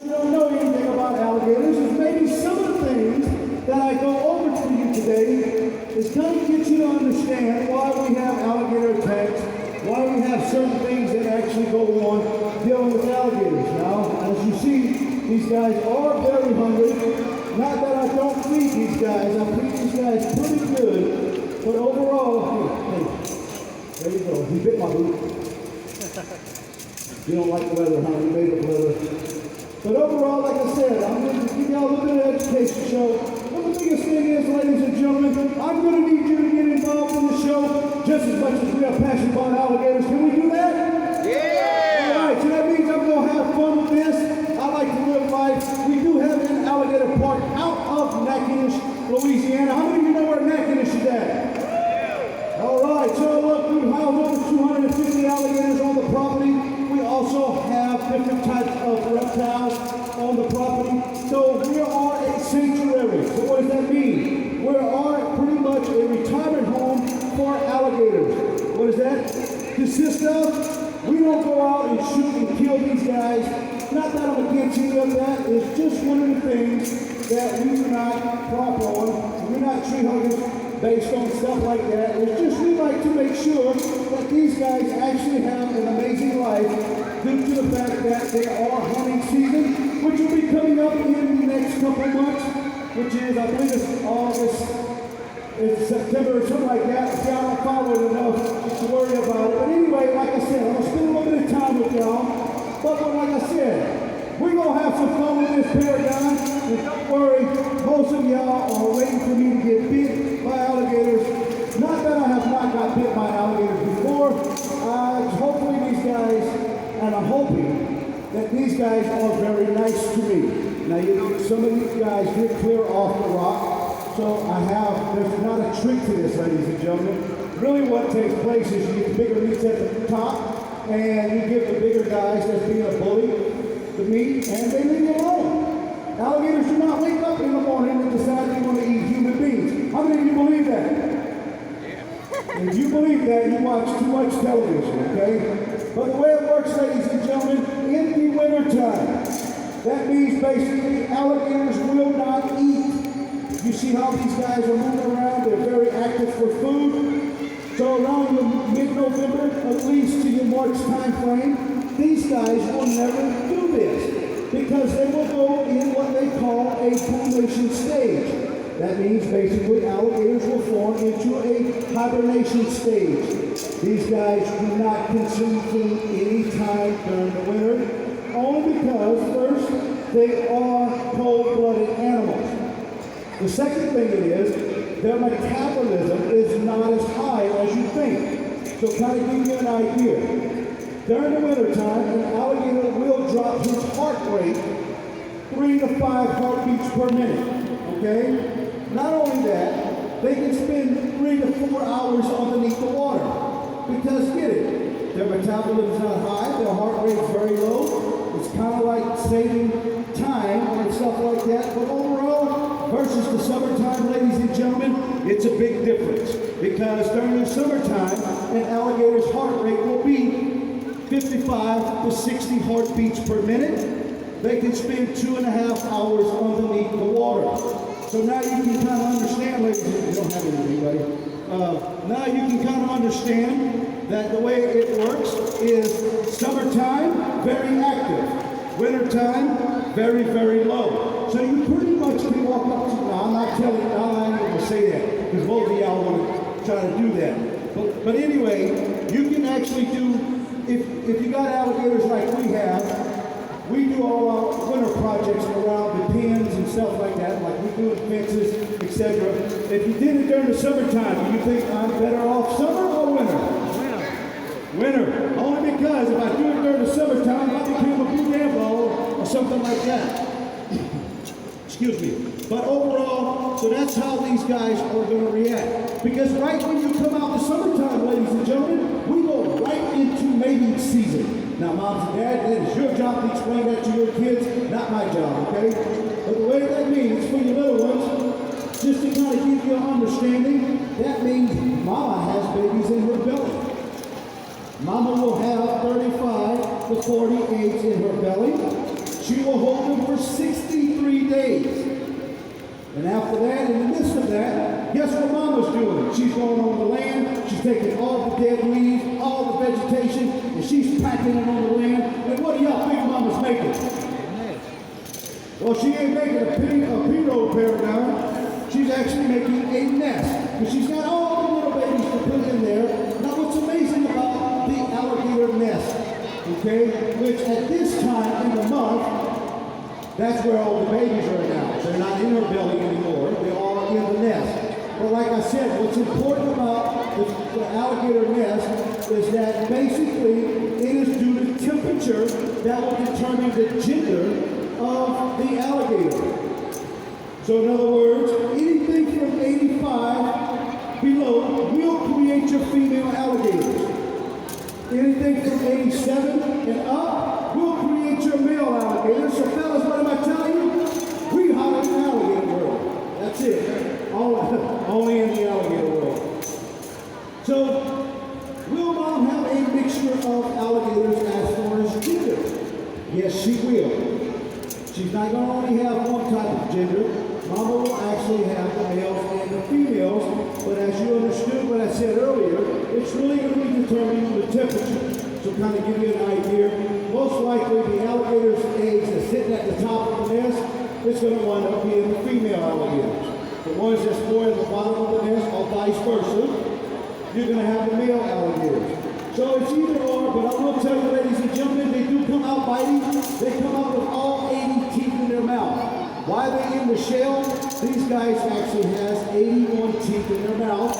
You don't know anything about alligators, is maybe some of the things that I go over to you today is kind of get you to understand why we have alligator attacks, why we have certain things that actually go on dealing with alligators. Now, as you see, these guys are very hungry. Not that I don't feed these guys, I feed these guys pretty good, but overall, hey, there you go, he bit my boot. You don't like leather, huh? You made of leather. But overall, like I said, I'm going to give y'all a little bit of education show. But the biggest thing is, ladies and gentlemen, I'm going to need you to get involved in the show just as much as we are passionate about alligators. Can we do that? Yeah! All right, so that means I'm going to have fun with this. I like to live life. We do have an alligator park out of Natchitoches, Louisiana. How many of you know where Natchitoches is at? All right, so look, we house over 250 alligators on the property. We also have different types of reptiles on the property. So we are a sanctuary. So what does that mean? We are pretty much a retirement home for alligators. What does that consist of? We don't go out and shoot and kill these guys. Not that I'm against any of that. It's just one of the things that we do not prop on. We're not tree huggers based on stuff like that. It's just we like to make sure that these guys actually have an amazing life due to the fact that they are hunting season, which will be coming up in the next couple of months, which is, I believe it's August, it's September or something like that. See, I don't follow it enough to worry about it. But anyway, like I said, I'm going to spend a little bit of time with y'all. But like I said, we're going to have some fun with this Paragon. And don't worry, most of y'all are waiting for me to get bit by alligators. Not that I have not got bit by alligators before. Hopefully these guys, and I'm hoping that these guys are very nice to me. Now, some of these guys did clear off the rock. So there's not a trick to this, ladies and gentlemen. Really what takes place is you get the bigger meats at the top, and you give the bigger guys that's being a bully the meat, and they leave you alone. Alligators do not wake up in the morning and decide they want to eat human beings. How many of you believe that? If you believe that, you watch too much television, okay? But the way it works, ladies and gentlemen, in the wintertime, that means basically alligators will not eat. You see how these guys are moving around, they're very active for food. So around the mid-November, at least to your March time frame, these guys will never do this because they will go in what they call a pumation stage. That means basically alligators will form into a hibernation stage. These guys do not consume food any time during the winter, only because first, they are cold-blooded animals. The second thing it is, their metabolism is not as high as you think. So kind of give you an idea. During the wintertime, an alligator will drop his heart rate 3 to 5 heartbeats per minute, okay? Not only that, they can spend 3 to 4 hours underneath the water. Because get it, their metabolism is not high, their heart rate is very low. It's kind of like saving time and stuff like that. But overall, versus the summertime, ladies and gentlemen, it's a big difference. Because during the summertime, an alligator's heart rate will be 55 to 60 heartbeats per minute. They can spend 2.5 hours underneath the water. So now you can kind of understand, ladies and gentlemen, you don't have anything, buddy. Now you can kind of understand that the way it works is summertime, very active. Wintertime, very, very low. So you pretty much can walk up to, now I'm not telling you, I'm not going to say that, because most of y'all want to try to do that. But anyway, you can actually do, if you got alligators like we have, we do all our winter projects around the pens and stuff like that, like we do in fences, etc. If you did it during the summertime, do you think I'm better off summer or winter? Winter. Only because if I do it during the summertime, I become a blue gamble or something like that. Excuse me. But overall, so that's how these guys are going to react. Because right when you come out the summertime, ladies and gentlemen, we go right into mating season. Now, moms and dads, that is your job to explain that to your kids, not my job, okay? But the way that means for your little ones, just to kind of give you an understanding, that means mama has babies in her belly. Mama will have 35 to 40 eggs in her belly. She will hold them for 63 days. And after that, in the midst of that, guess what Mama's doing? She's going on the land, she's taking all the dead leaves, all the vegetation, and she's packing it on the land. And what do y'all think Mama's making? Well, she ain't making a P-roll Paragon. She's actually making a nest. Because she's got all the little babies to put in there. Now, what's amazing about the alligator nest, okay, which at this time in the month, that's where all the babies are now. They're not in her belly anymore. They're all in the nest. But like I said, what's important about the alligator nest is that basically it is due to temperature that will determine the gender of the alligator. So in other words, anything from 85 below will create your female alligators. Anything from 87 and up will create your male alligators. So fellas, what am I telling you? We holler in the alligator world. That's it. Only in the alligator world. So, will Mom have a mixture of alligators as far as gender? Yes, she will. She's not going to only have one type of gender. Mama will actually have the males and the females, but as you understood what I said earlier, it's really going to be determining the temperature. So kind of give you an idea, most likely the alligator's eggs that sitting at the top of the nest, it's going to wind up being the female alligators. The ones that's more at the bottom of the nest, or vice versa, you're going to have the male alligators. So it's either or, but I will tell you, ladies and gentlemen, they do come out biting. They come out with all 80 teeth in their mouth. Why are they in the shell? These guys actually has 81 teeth in their mouth.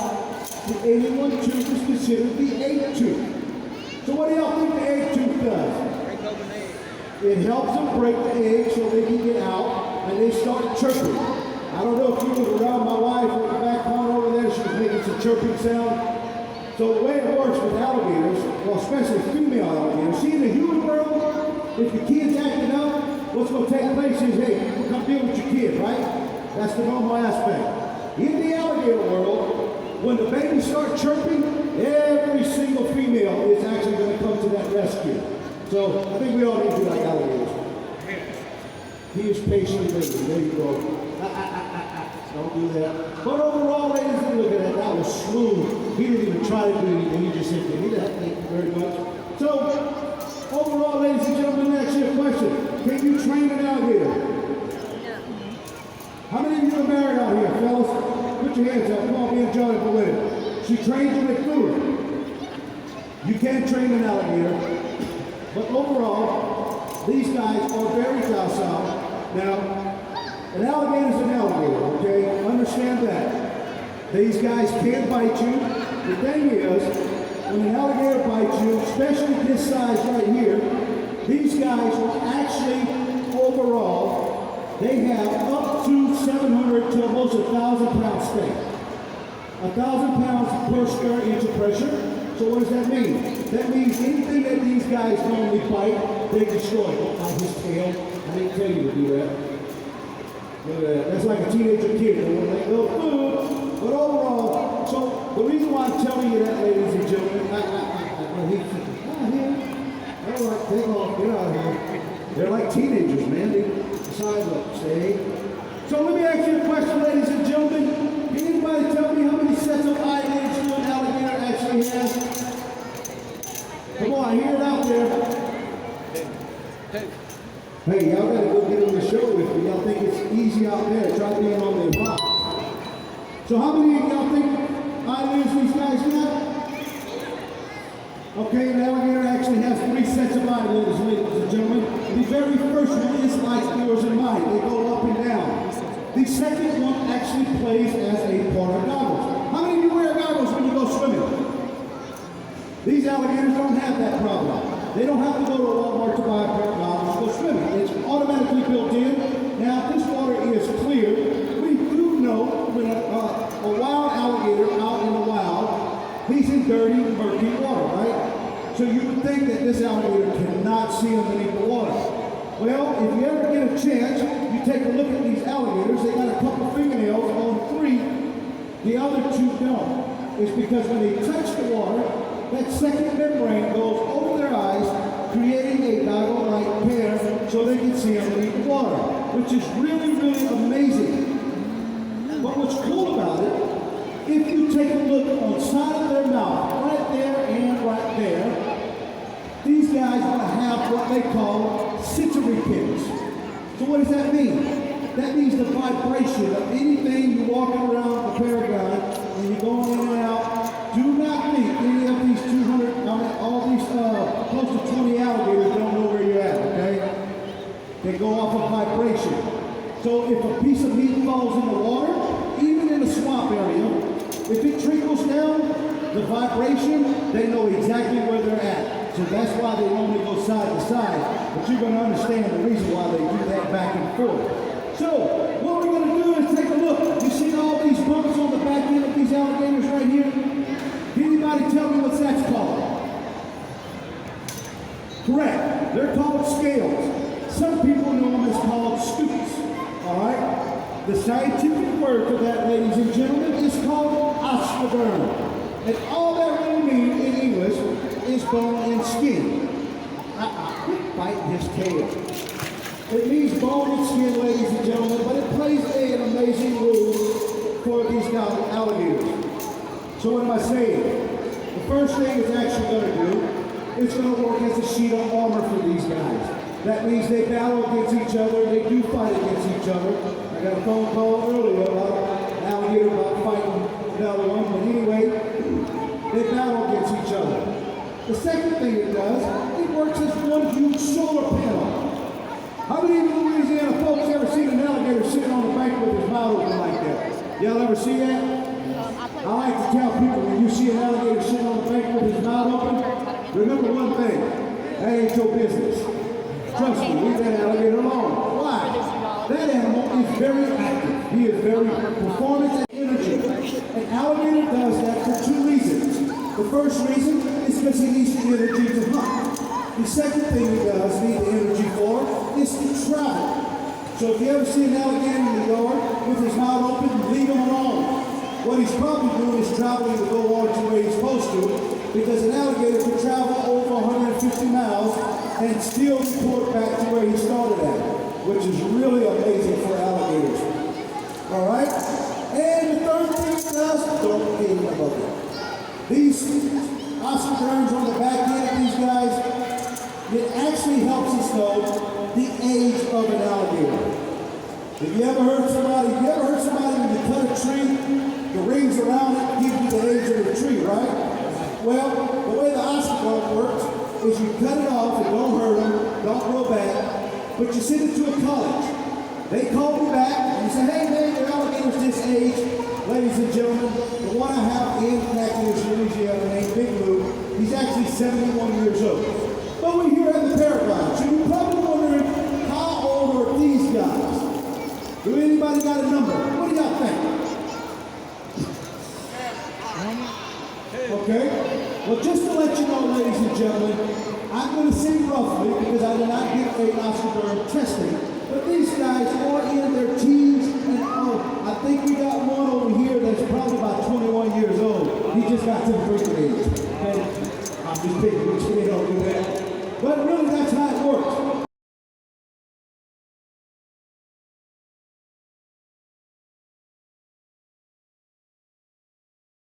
The 81 tooth is considered the egg tooth. So what do y'all think the egg tooth does? Break open the egg. It helps them break the egg so they can get out and they start chirping. I don't know if you were around my wife in the back corner over there, she was making some chirping sound. So the way it works with alligators, well especially female alligators, see in the human world, if the kid's acting up, what's going to take place is, hey, come deal with your kid, right? That's the normal aspect. In the alligator world, when the babies start chirping, every single female is actually going to come to that rescue. So I think we all need to be like alligators. He is patiently waiting. There you go. Don't do that. But overall, ladies and gentlemen, look at that. That was smooth. He didn't even try to do anything. He just said, give me that. Thank you very much. So, overall, ladies and gentlemen, let me ask you a question. Can you train an alligator? Yeah. How many of you are married out here, fellas? Put your hands up. Come on, be enjoyable with it. She trains you with food. You can train an alligator. But overall, these guys are very docile. Now, an alligator is an alligator, okay? Understand that. These guys can bite you. The thing is, when an alligator bites you, especially this size right here, these guys will actually, overall, they have up to 700 to almost 1,000 pound steak. 1,000 pounds per square inch of pressure. So what does that mean? That means anything that these guys normally bite, they destroy. Don't bite his tail. I didn't tell you to do that. Look at that. That's like a teenager kid. They want to let go food. But overall, so the reason why I'm telling you that, ladies and gentlemen, all right, take off, get out of here. They're like teenagers, man. They decide what stay. So let me ask you a question, ladies and gentlemen. Can anybody tell me how many sets of eyelids an alligator actually has? Come on, hear it out there. Hey, y'all gotta go get on the show with me. Y'all think it's easy out there. Try being on the rock. So how many of y'all think eyelids these guys got? Okay, an alligator actually has 3 sets of eyelids, ladies and gentlemen. The very first one is like yours and mine. They go up and down. The second one actually plays as a part of goggles. How many of you wear goggles when you go swimming? These alligators don't have that problem. They don't have to go to a Walmart to buy a pair of goggles to go swimming. It's automatically built in. Now, if this water is clear, we do know when a wild alligator out in the wild, he's in dirty, murky water, right? So you would think that this alligator cannot see underneath the water. Well, if you ever get a chance, you take a look at these alligators. They got a couple fingernails on 3. The other 2 don't. It's because when they touch the water, that second membrane goes over their eyes, creating a goggle-like pair so they can and see them eat the water, which is really, really amazing. But what's cool about it, if you take a look on the side of their mouth, right there and right there, these guys are going to have what they call sensory pins. So what does that mean? That means the vibration of anything you're walking around the Paragon and you're going in and out. Do not think any of these 200, all these close to 20 alligators don't know where you're at, okay? They go off of vibration. So if a piece of meat falls in the water, even in a swamp area, if it trickles down, the vibration, they know exactly where they're at. So that's why they normally go side to side. But you're going to understand the reason why they do that back and forth. So what we're going to do is take a look. You see all these bumps on the back end of these alligators right here? Anybody tell me what that's called? Correct. They're called scales. Some people know them as called scoops. All right? The scientific word for that, ladies and gentlemen, is called osteoderm. And all that really means in English is bone and skin. Quit biting his tail. It means bone and skin, ladies and gentlemen, but it plays an amazing role for these alligators. So what am I saying? The first thing it's actually going to do, it's going to work as a sheet of armor for these guys. That means they battle against each other, they do fight against each other. I got a phone call earlier about an alligator about fighting another one, but anyway, they battle against each other. The second thing it does, it works as one huge solar panel. How many of you Louisiana folks ever seen an alligator sitting on the bank with his mouth open like that? Y'all ever see that? I like to tell people when you see an alligator sitting on the bank with his mouth open, remember one thing, that ain't your business. Trust me, leave that alligator alone. Why? That animal is very active. He is very performance and energy. An alligator does that for two reasons. The first reason is because he needs the energy to hunt. The second thing he does need the energy for is to travel. So if you ever see an alligator in the yard with his mouth open, leave him alone. What he's probably doing is traveling to go on to where he's supposed to, because an alligator can travel over 150 miles and still report back to where he started at, which is really amazing for alligators. All right? And the third thing it does, don't forget about it. These osteoderms on the back end of these guys, it actually helps us know the age of an alligator. Have you ever heard somebody when you cut a tree, the rings around it give you the age of the tree, right? Well, the way the osteoderm works is you cut it off and don't hurt them, don't grow back, but you send it to a college. They call me back and say, hey man, your alligator's this age. Ladies and gentlemen, the one I have in Natchitoches, Louisiana, named Big Lou, he's actually 71 years old. But we're here at the Paragon, so you're probably wondering, how old are these guys? Do anybody got a number? What do y'all think? Okay? Well, just to let you know, ladies and gentlemen, I'm going to say roughly, because I did not get a osteoderm testing, but these guys are in their teens, and I think we got one over here that's probably about 21 years old. He just got to the drinking age. Okay? I'm just picking, we don't do that. But really,